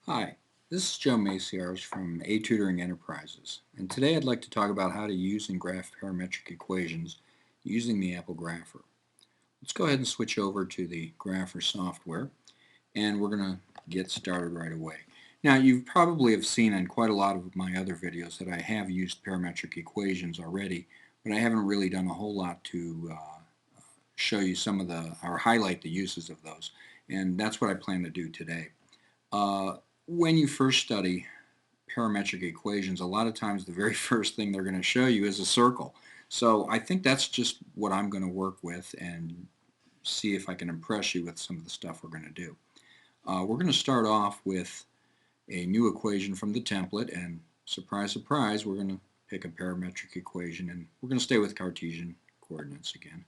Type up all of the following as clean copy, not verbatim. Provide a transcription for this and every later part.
Hi, this is Joe Maciars from A Tutoring Enterprises, and today I'd like to talk about how to use and graph parametric equations using the Apple Grapher. Let's go ahead and switch over to the Grapher software, and we're going to get started right away. Now, you probably have seen in quite a lot of my other videos that I have used parametric equations already, but I haven't really done a whole lot to show you some of or highlight the uses of those, and that's what I plan to do today. Uh, when you first study parametric equations, a lot of times the very first thing they're going to show you is a circle. So I think that's just what I'm going to work with and see if I can impress you with some of the stuff we're going to do. We're going to start off with a new equation from the template, and surprise, surprise, we're going to pick a parametric equation, and we're going to stay with Cartesian coordinates again.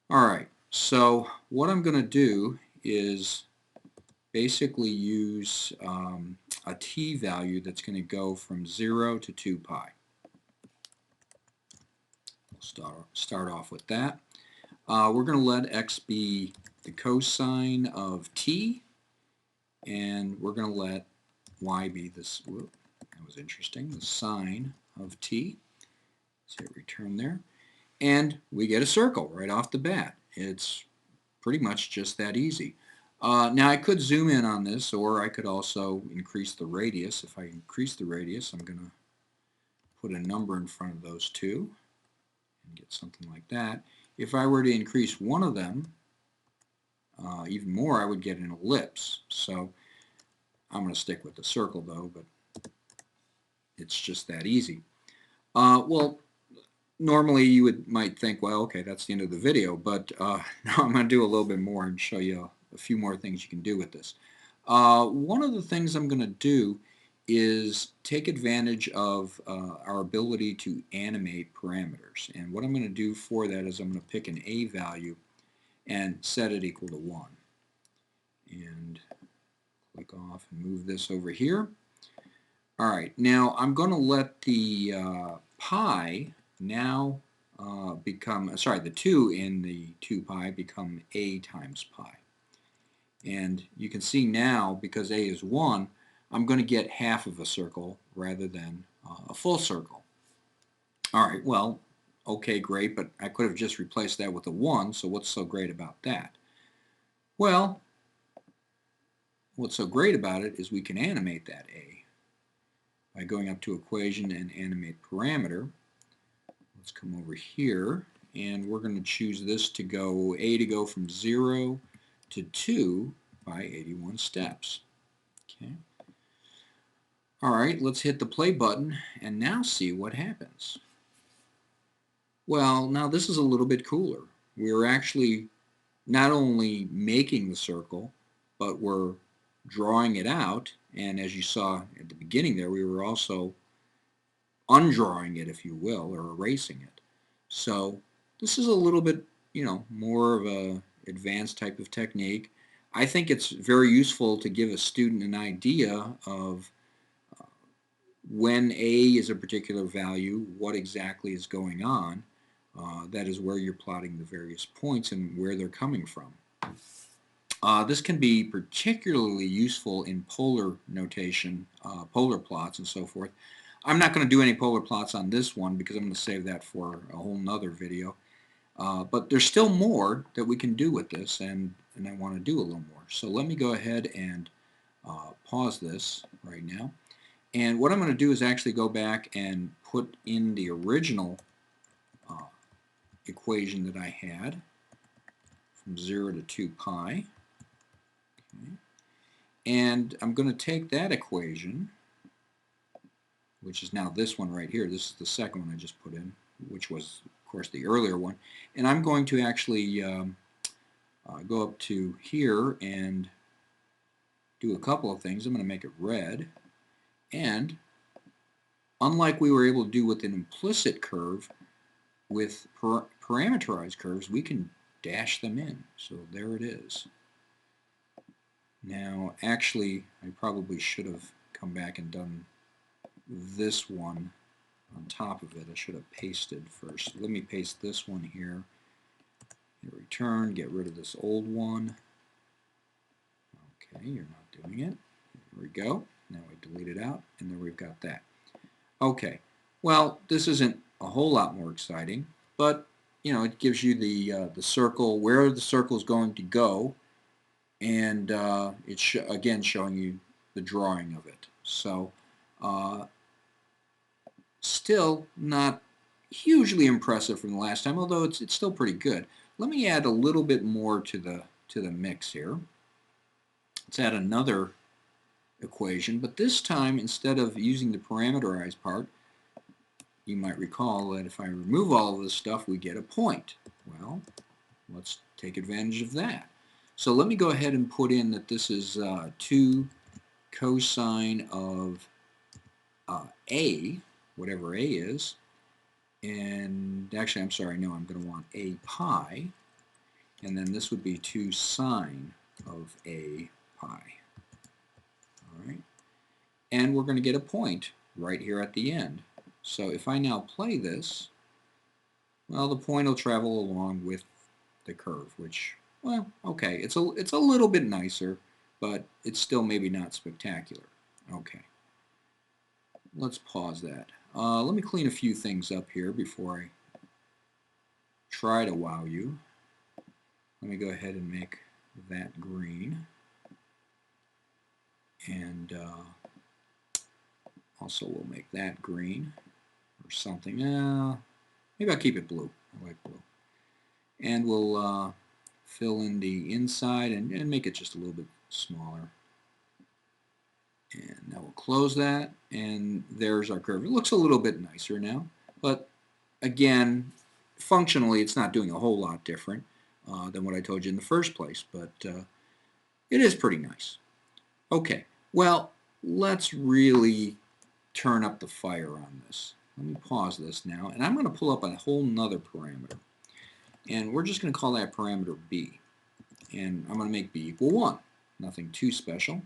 All right, so what I'm going to do is basically use a t value that's going to go from 0 to 2 pi. We'll start off with that. We're going to let x be the cosine of t, and we're going to let y be this, whoop, that was interesting, the sine of t. Let's hit return there. And we get a circle right off the bat. It's pretty much just that easy. Now I could zoom in on this, or I could also increase the radius. If I increase the radius, I'm going to put a number in front of those two and get something like that. If I were to increase one of them even more, I would get an ellipse. So I'm going to stick with the circle though, but it's just that easy. Well, normally you might think, well, okay, that's the end of the video, but now I'm going to do a little bit more and show you a few more things you can do with this. One of the things I'm going to do is take advantage of our ability to animate parameters. And what I'm going to do for that is I'm going to pick an a value and set it equal to 1. And click off and move this over here. All right, now I'm going to let the pi now become, sorry, the 2 in the 2 pi become a times pi. And you can see now, because a is 1, I'm going to get half of a circle rather than a full circle. All right, well, okay, great, but I could have just replaced that with a 1, so what's so great about that? Well, what's so great about it is we can animate that a by going up to Equation and Animate Parameter. Let's come over here, and we're going to choose this to go, a to go from 0 to 2 by 81 steps. Okay. All right, let's hit the play button and now see what happens. Well, now this is a little bit cooler. We're actually not only making the circle, but we're drawing it out, and as you saw at the beginning there, we were also undrawing it, if you will, or erasing it. So this is a little bit, more of a advanced type of technique. I think it's very useful to give a student an idea of when a is a particular value, what exactly is going on. That is where you're plotting the various points and where they're coming from. This can be particularly useful in polar notation, polar plots and so forth. I'm not going to do any polar plots on this one because I'm going to save that for a whole nother video. But there's still more that we can do with this, and I want to do a little more. So let me go ahead and pause this right now. And what I'm going to do is actually go back and put in the original equation that I had from 0 to 2 pi. Okay. And I'm going to take that equation, which is now this one right here. This is the second one I just put in, which was, of course, the earlier one. And I'm going to actually go up to here and do a couple of things. I'm going to make it red. And unlike we were able to do with an implicit curve, with parameterized curves, we can dash them in. So there it is. Now, actually, I probably should have come back and done this one on top of it. I should have pasted first. Let me paste this one here. Hit return, get rid of this old one. Okay, you're not doing it. There we go. Now we delete it out, and then we've got that. Okay, well, this isn't a whole lot more exciting, but it gives you the circle, where the circle is going to go, and it's again showing you the drawing of it. So still not hugely impressive from the last time, although it's still pretty good. Let me add a little bit more to the mix here. Let's add another equation, but this time instead of using the parameterized part, you might recall that if I remove all of this stuff, we get a point. Well, let's take advantage of that. So let me go ahead and put in that this is 2 cosine of a, whatever a is, and actually I'm sorry, no, I'm going to want a pi, and then this would be 2 sine of a pi. All right, and we're going to get a point right here at the end. So if I now play this, well, the point will travel along with the curve, which, well, okay, it's a little bit nicer, but it's still maybe not spectacular. Okay, let's pause that. Let me clean a few things up here before I try to wow you. Let me go ahead and make that green, and also we'll make that green or something. Maybe I'll keep it blue. I like blue. And we'll fill in the inside and make it just a little bit smaller. And now we'll close that, and there's our curve. It looks a little bit nicer now, but again, functionally it's not doing a whole lot different than what I told you in the first place, but it is pretty nice. Okay, well, let's really turn up the fire on this. Let me pause this now, and I'm going to pull up a whole nother parameter. And we're just going to call that parameter b. And I'm going to make b equal 1. Nothing too special.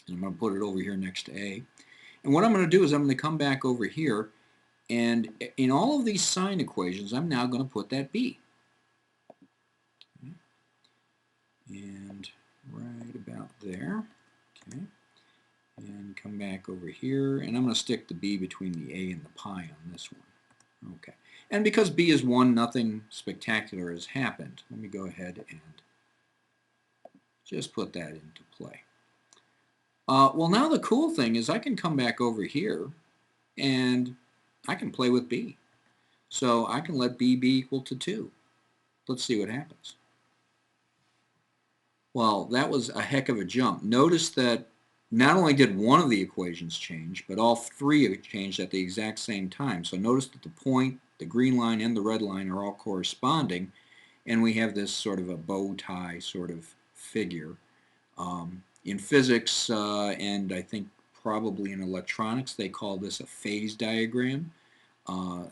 And I'm going to put it over here next to a. And what I'm going to do is I'm going to come back over here, and in all of these sine equations, I'm now going to put that b. Okay. And right about there. Okay. And come back over here, and I'm going to stick the b between the a and the pi on this one. Okay. And because b is 1, nothing spectacular has happened. Let me go ahead and just put that into play. Well, now the cool thing is I can come back over here and I can play with b. So I can let b be equal to 2. Let's see what happens. Well, that was a heck of a jump. Notice that not only did one of the equations change, but all three have changed at the exact same time. So notice that the point, the green line, and the red line are all corresponding, and we have this sort of a bow tie sort of figure. In physics, and I think probably in electronics, they call this a phase diagram.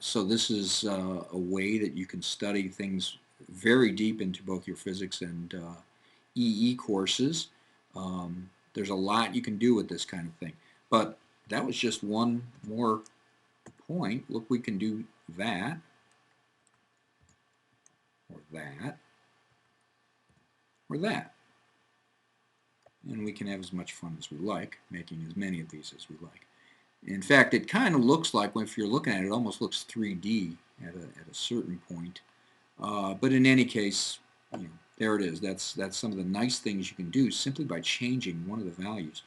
So this is a way that you can study things very deep into both your physics and EE courses. There's a lot you can do with this kind of thing. But that was just one more point. Look, we can do that, or that, or that. And we can have as much fun as we like, making as many of these as we like. In fact, it kind of looks like, if you're looking at it, it almost looks 3D at a certain point. But in any case, there it is. That's some of the nice things you can do simply by changing one of the values.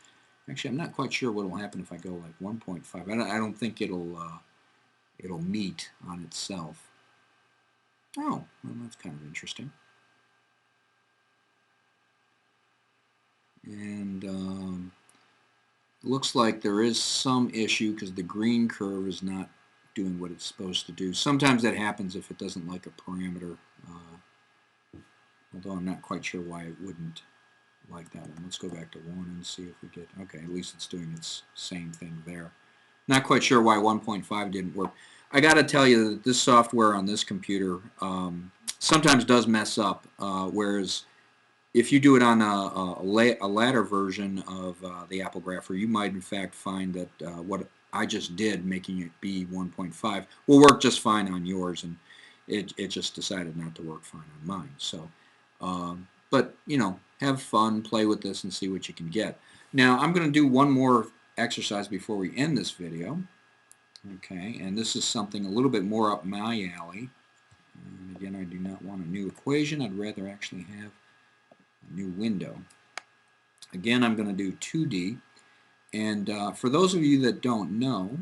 Actually, I'm not quite sure what will happen if I go like 1.5. I don't think it'll meet on itself. Oh, well, that's kind of interesting. And looks like there is some issue because the green curve is not doing what it's supposed to do. Sometimes that happens if it doesn't like a parameter, although I'm not quite sure why it wouldn't like that one. Let's go back to 1 and see if we get, okay, at least it's doing its same thing there. Not quite sure why 1.5 didn't work. I got to tell you that this software on this computer sometimes does mess up, whereas if you do it on a latter version of the Apple Grapher, you might in fact find that what I just did, making it be 1.5, will work just fine on yours, and it just decided not to work fine on mine. So, but you know, have fun, play with this, and see what you can get. Now I'm going to do one more exercise before we end this video. Okay, and this is something a little bit more up my alley. And again, I do not want a new equation. I'd rather actually have a new window. Again, I'm going to do 2D. And for those of you that don't know,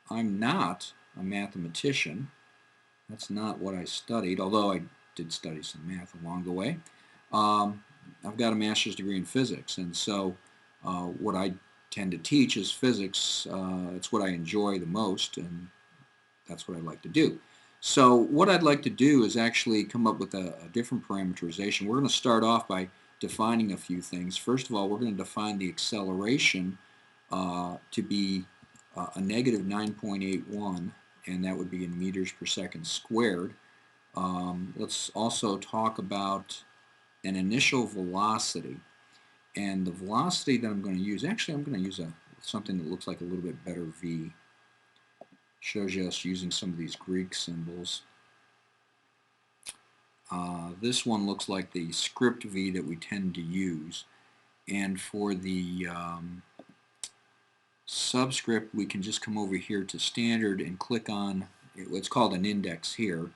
I'm not a mathematician. That's not what I studied, although I did study some math along the way. I've got a master's degree in physics, and so what I tend to teach is physics. It's what I enjoy the most, and that's what I like to do. So what I'd like to do is actually come up with a different parameterization. We're going to start off by defining a few things. First of all, we're going to define the acceleration to be a negative 9.81, and that would be in meters per second squared. Let's also talk about an initial velocity. And the velocity that I'm going to use, actually I'm going to use something that looks like a little bit better V. Shows you us using some of these Greek symbols. This one looks like the script V that we tend to use. And for the subscript, we can just come over here to standard and click on, it's called an index here,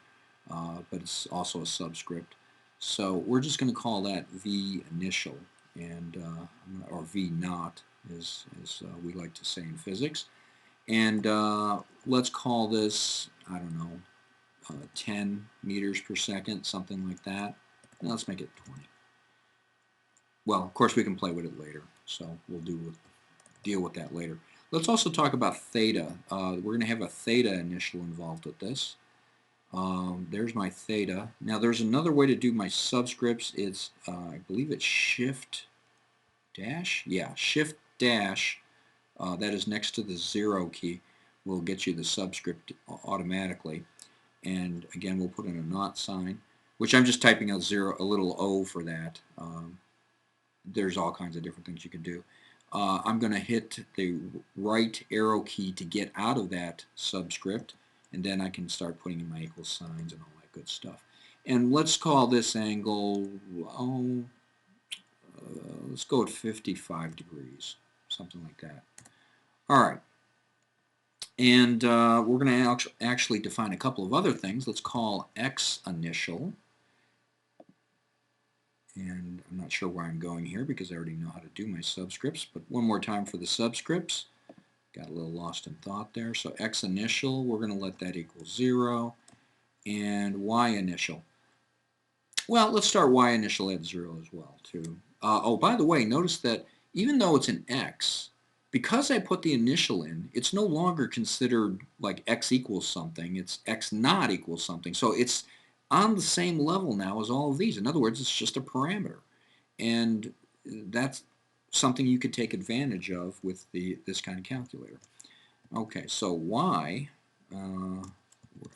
but it's also a subscript. So we're just going to call that V initial, and or V naught, as we like to say in physics. And let's call this, I don't know, 10 meters per second, something like that. Now let's make it 20. Well, of course we can play with it later, so we'll deal with that later. Let's also talk about theta. We're going to have a theta initial involved with this. There's my theta. Now there's another way to do my subscripts. It's, I believe it's shift dash? Yeah, shift dash. That is next to the 0 key. Will get you the subscript automatically. And again, we'll put in a naught sign, which I'm just typing a little O for that. There's all kinds of different things you can do. I'm going to hit the right arrow key to get out of that subscript, and then I can start putting in my equal signs and all that good stuff. And let's call this angle, let's go at 55 degrees, something like that. All right. And we're going to actually define a couple of other things. Let's call x initial. And I'm not sure where I'm going here because I already know how to do my subscripts. But one more time for the subscripts. Got a little lost in thought there. So x initial, we're going to let that equal 0. And y initial. Well, let's start y initial at 0 as well, too. Oh, by the way, notice that even though it's an x, because I put the initial in, it's no longer considered like x equals something. It's x not equals something. So it's on the same level now as all of these. In other words, it's just a parameter. And that's something you could take advantage of with this kind of calculator. Okay, so y,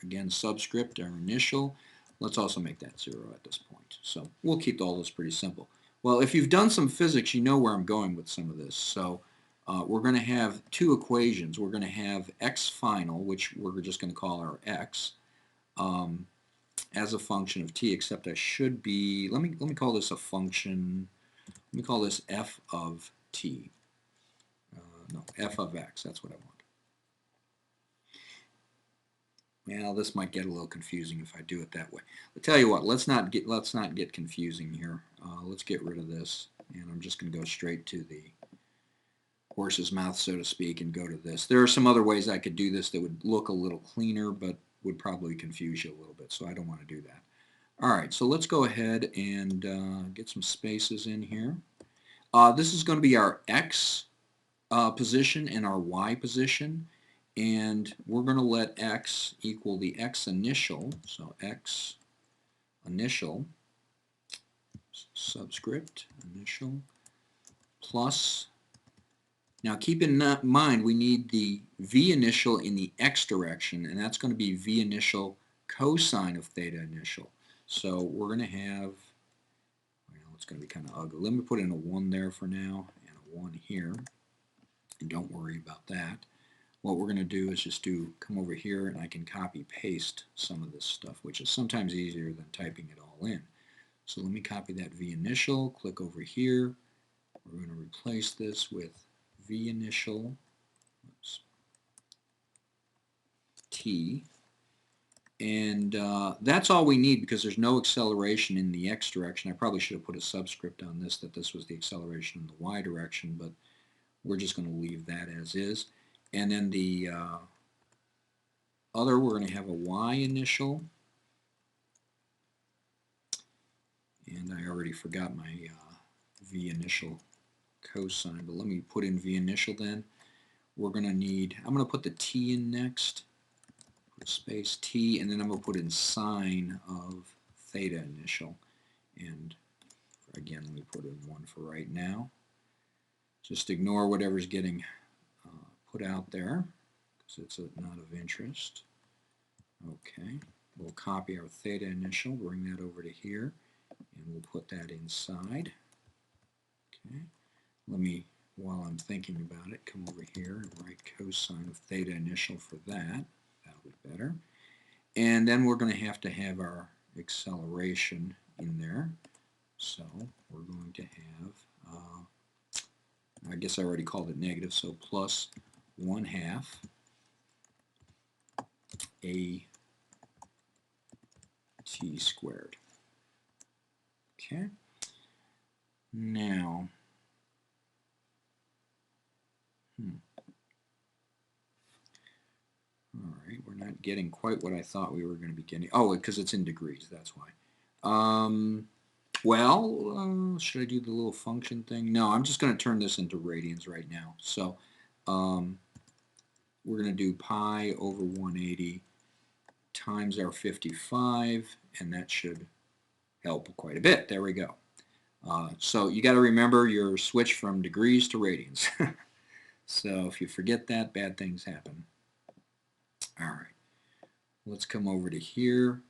again, subscript, our initial. Let's also make that 0 at this point. So we'll keep all this pretty simple. Well, if you've done some physics, you know where I'm going with some of this. So we're going to have two equations. We're going to have x final, which we're just going to call our x, as a function of t, except I should be, let me call this a function, let me call this f of t. No, f of x, that's what I want. Now this might get a little confusing if I do it that way. But tell you what, let's not get confusing here. Let's get rid of this, and I'm just going to go straight to the horse's mouth, so to speak, and go to this. There are some other ways I could do this that would look a little cleaner, but would probably confuse you a little bit, so I don't want to do that. All right, so let's go ahead and get some spaces in here. This is going to be our x position and our y position, and we're going to let x equal the x initial, so x initial, subscript, initial, plus, now keep in mind we need the v initial in the x direction, and that's going to be v initial cosine of theta initial. So we're going to have, well, it's going to be kind of ugly. Let me put in a 1 there for now, and a 1 here, and don't worry about that. What we're going to do is just come over here, and I can copy paste some of this stuff, which is sometimes easier than typing it all in. So let me copy that v initial, click over here. We're going to replace this with v initial t. And that's all we need because there's no acceleration in the x direction. I probably should have put a subscript on this that this was the acceleration in the y direction, but we're just going to leave that as is. And then the other, we're going to have a y initial. And I already forgot my v initial cosine, but let me put in v initial then. We're going to need, I'm going to put the t in next. Space t, and then I'm going to put in sine of theta initial. And again, let me put in 1 for right now. Just ignore whatever's getting put out there because it's not of interest. Okay, we'll copy our theta initial, bring that over to here, and we'll put that inside. Okay, let me, while I'm thinking about it, come over here and write cosine of theta initial for that. That'll be better. And then we're going to have our acceleration in there. So we're going to have, I guess I already called it negative, so plus 1/2 a t squared. Okay. Now, all right, we're not getting quite what I thought we were going to be getting. Oh, because it's in degrees, that's why. Well, should I do the little function thing? No, I'm just going to turn this into radians right now. So we're going to do pi over 180 times our 55, and that should help quite a bit. There we go. So you got to remember your switch from degrees to radians. So if you forget that, bad things happen. All right, let's come over to here.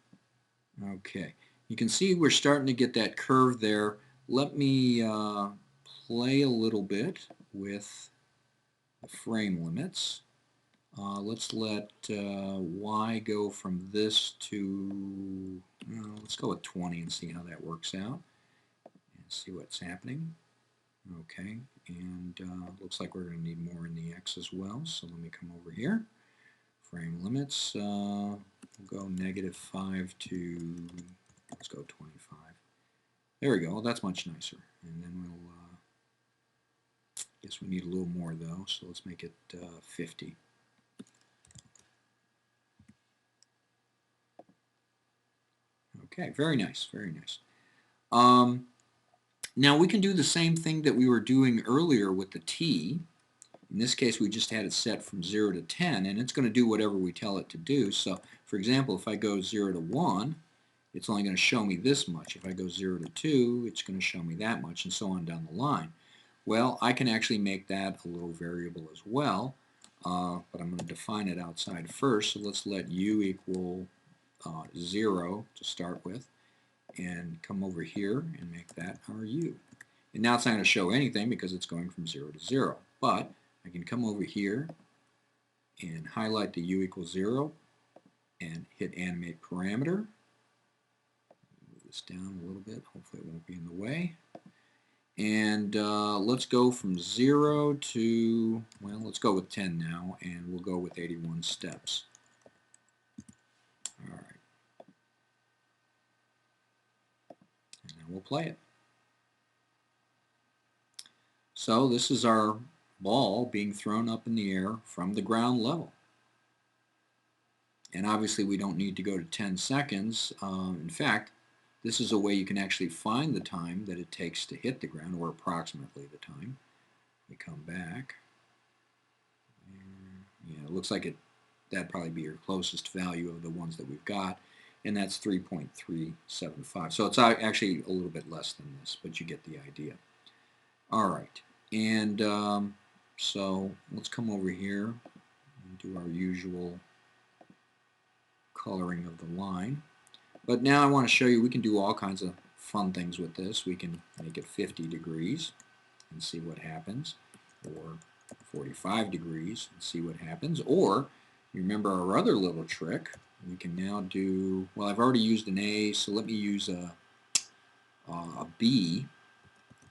Okay, you can see we're starting to get that curve there. Let me play a little bit with the frame limits. Let's let y go from this to, let's go with 20 and see how that works out. And see what's happening. Okay, and looks like we're going to need more in the x as well. So let me come over here. Frame limits, we'll go -5 to, let's go 25. There we go, that's much nicer. And then we'll, guess we need a little more though, so let's make it 50. Okay, very nice, very nice. Now we can do the same thing that we were doing earlier with the t. In this case, we just had it set from 0 to 10, and it's going to do whatever we tell it to do. So, for example, if I go 0 to 1, it's only going to show me this much. If I go 0 to 2, it's going to show me that much, and so on down the line. Well, I can actually make that a little variable as well, but I'm going to define it outside first. So let's let u equal 0 to start with, and come over here and make that our u. And now it's not going to show anything because it's going from 0 to 0. But I can come over here and highlight the u equals 0 and hit Animate Parameter. Move this down a little bit. Hopefully it won't be in the way. And let's go from 0 to, well, let's go with 10 now, and we'll go with 81 steps. All right. And then we'll play it. So this is our ball being thrown up in the air from the ground level. And obviously we don't need to go to 10 seconds. In fact, this is a way you can actually find the time that it takes to hit the ground, or approximately the time. We come back. Yeah, it looks like that'd probably be your closest value of the ones that we've got, and that's 3.375. So it's actually a little bit less than this, but you get the idea. All right, and so let's come over here and do our usual coloring of the line. But now I want to show you we can do all kinds of fun things with this. We can make it 50 degrees and see what happens, or 45 degrees and see what happens. Or, you remember our other little trick, we can now do, well, I've already used an A, so let me use a a B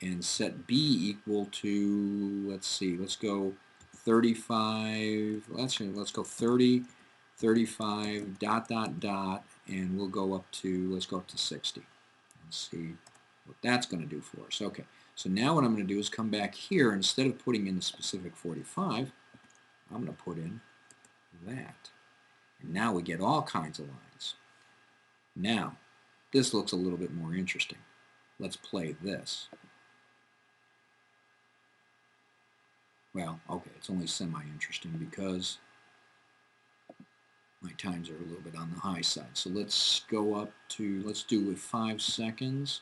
and set B equal to, let's see, let's go 35, let's go 30, 35, dot, dot, dot, and we'll go up to, let's go up to 60. Let's see what that's going to do for us. Okay, so now what I'm going to do is come back here. Instead of putting in the specific 45, I'm going to put in that. And now we get all kinds of lines. Now, this looks a little bit more interesting. Let's play this. Well, okay, it's only semi-interesting because my times are a little bit on the high side. So let's go up to, let's do with 5 seconds,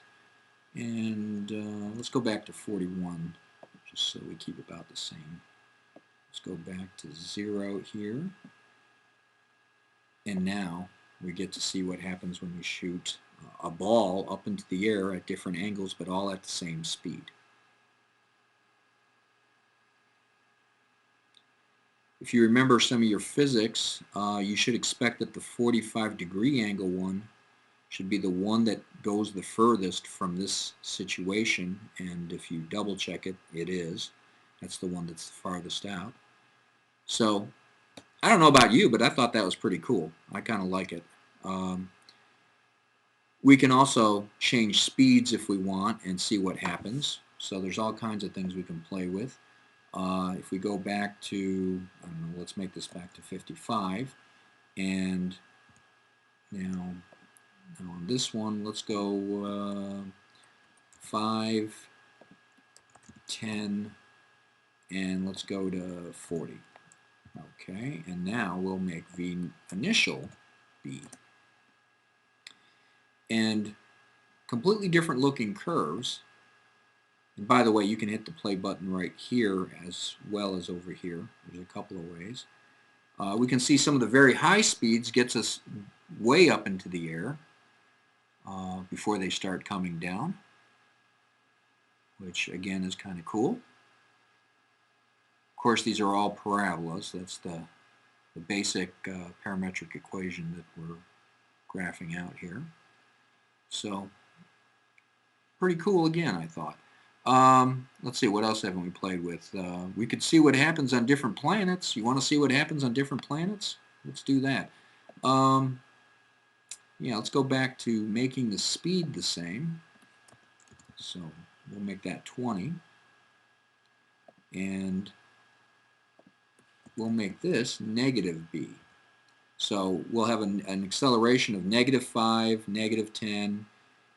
and let's go back to 41, just so we keep about the same. Let's go back to 0 here, and now we get to see what happens when we shoot a ball up into the air at different angles, but all at the same speed. If you remember some of your physics, you should expect that the 45-degree angle one should be the one that goes the furthest from this situation, and if you double check it, it is. That's the one that's the farthest out. So, I don't know about you, but I thought that was pretty cool. I kind of like it. We can also change speeds if we want and see what happens. So there's all kinds of things we can play with. If we go back to, I don't know, let's make this back to 55, and now on this one, let's go 5, 10, and let's go to 40. Okay, and now we'll make the initial B. And completely different looking curves. And by the way, you can hit the play button right here as well as over here. There's a couple of ways. We can see some of the very high speeds gets us way up into the air before they start coming down, which again is kind of cool. Of course, these are all parabolas. That's the basic parametric equation that we're graphing out here. So, pretty cool again, I thought. Let's see, what else haven't we played with? We could see what happens on different planets. You want to see what happens on different planets? Let's do that. Yeah, let's go back to making the speed the same. So we'll make that 20. And we'll make this negative b. So we'll have an acceleration of -5, -10,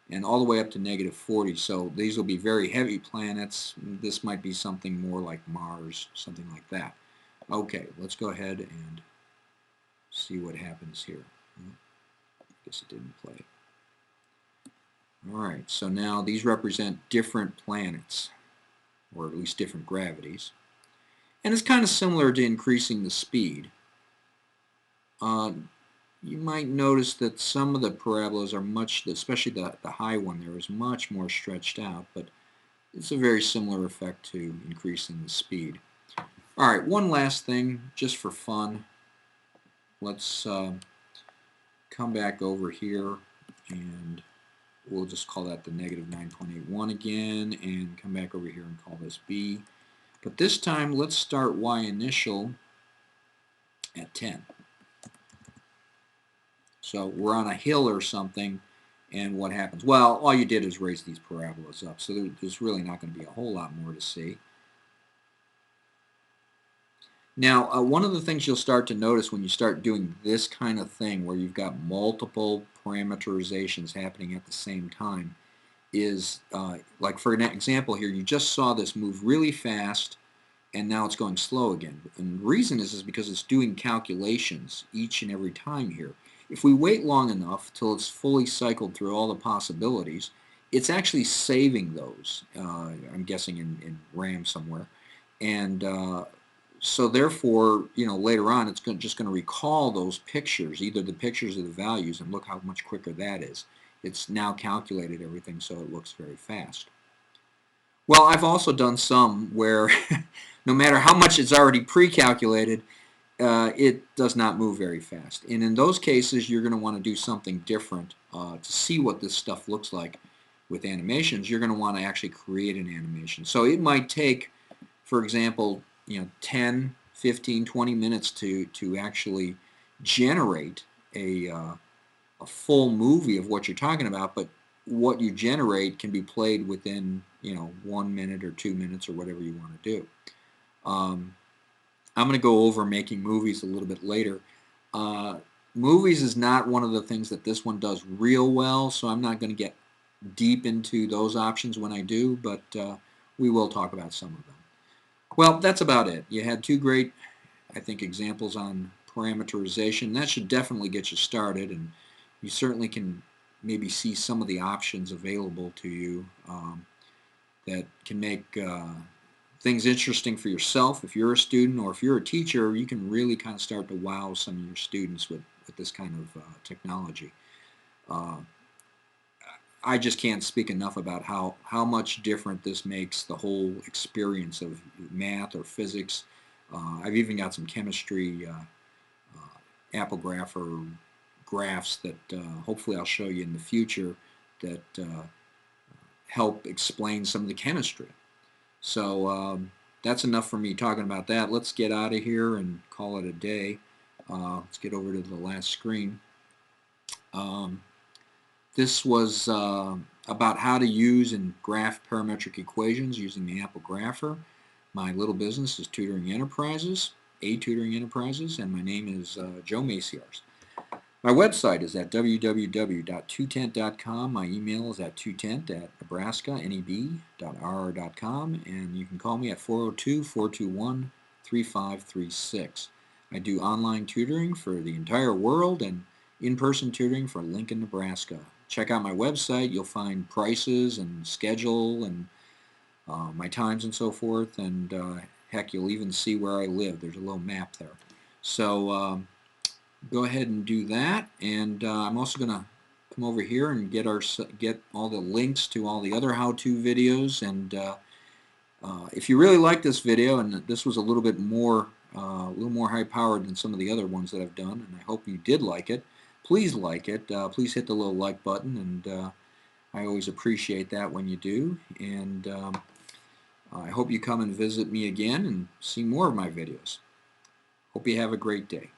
and all the way up to -40. So these will be very heavy planets. This might be something more like Mars, something like that. Okay, let's go ahead and see what happens here. I guess it didn't play. Alright, so now these represent different planets, or at least different gravities. And it's kind of similar to increasing the speed. You might notice that some of the parabolas are much, especially the high one there, is much more stretched out, but it's a very similar effect to increasing the speed. Alright, one last thing, just for fun. Let's come back over here, and we'll just call that the -9.81 again, and come back over here and call this B. But this time, let's start y initial at 10. So we're on a hill or something, and what happens? Well, all you did is raise these parabolas up, so there's really not going to be a whole lot more to see. Now, one of the things you'll start to notice when you start doing this kind of thing, where you've got multiple parameterizations happening at the same time, is, like for an example here, you just saw this move really fast, and now it's going slow again. And the reason is because it's doing calculations each and every time here. If we wait long enough till it's fully cycled through all the possibilities, it's actually saving those, I'm guessing in RAM somewhere. And so therefore, you know, later on it's just going to recall those pictures, either the pictures or the values, and look how much quicker that is. It's now calculated everything so it looks very fast. Well, I've also done some where no matter how much it's already pre-calculated, it does not move very fast. And in those cases, you're going to want to do something different to see what this stuff looks like with animations, you're going to want to actually create an animation. So it might take, for example, 10, 15, 20 minutes to actually generate a full movie of what you're talking about, but what you generate can be played within 1 minute or 2 minutes or whatever you want to do. I'm going to go over making movies a little bit later. Movies is not one of the things that this one does real well, so I'm not going to get deep into those options when I do, but we will talk about some of them. Well, that's about it. You had two great, I think, examples on parameterization. That should definitely get you started, and you certainly can maybe see some of the options available to you that can make things interesting for yourself if you're a student, or if you're a teacher, you can really kind of start to wow some of your students with this kind of technology. I just can't speak enough about how much different this makes the whole experience of math or physics. I've even got some chemistry apple graph or graphs that hopefully I'll show you in the future that help explain some of the chemistry. So that's enough for me talking about that. Let's get out of here and call it a day. Let's get over to the last screen. This was about how to use and graph parametric equations using the Apple Grapher. My little business is Tutoring Enterprises, Tutoring Enterprises, and my name is Joe Maciars. My website is at www.tutent.com. My email is at tutent@nebraska.neb.rr.com, and you can call me at 402-421-3536. I do online tutoring for the entire world and in-person tutoring for Lincoln, Nebraska. Check out my website. You'll find prices and schedule and my times and so forth, and heck, you'll even see where I live. There's a little map there. So go ahead and do that, and I'm also going to come over here and get all the links to all the other how-to videos. And if you really like this video, and this was a little more high-powered than some of the other ones that I've done, and I hope you did like it, please like it. Please hit the little like button, and I always appreciate that when you do. And I hope you come and visit me again and see more of my videos. Hope you have a great day.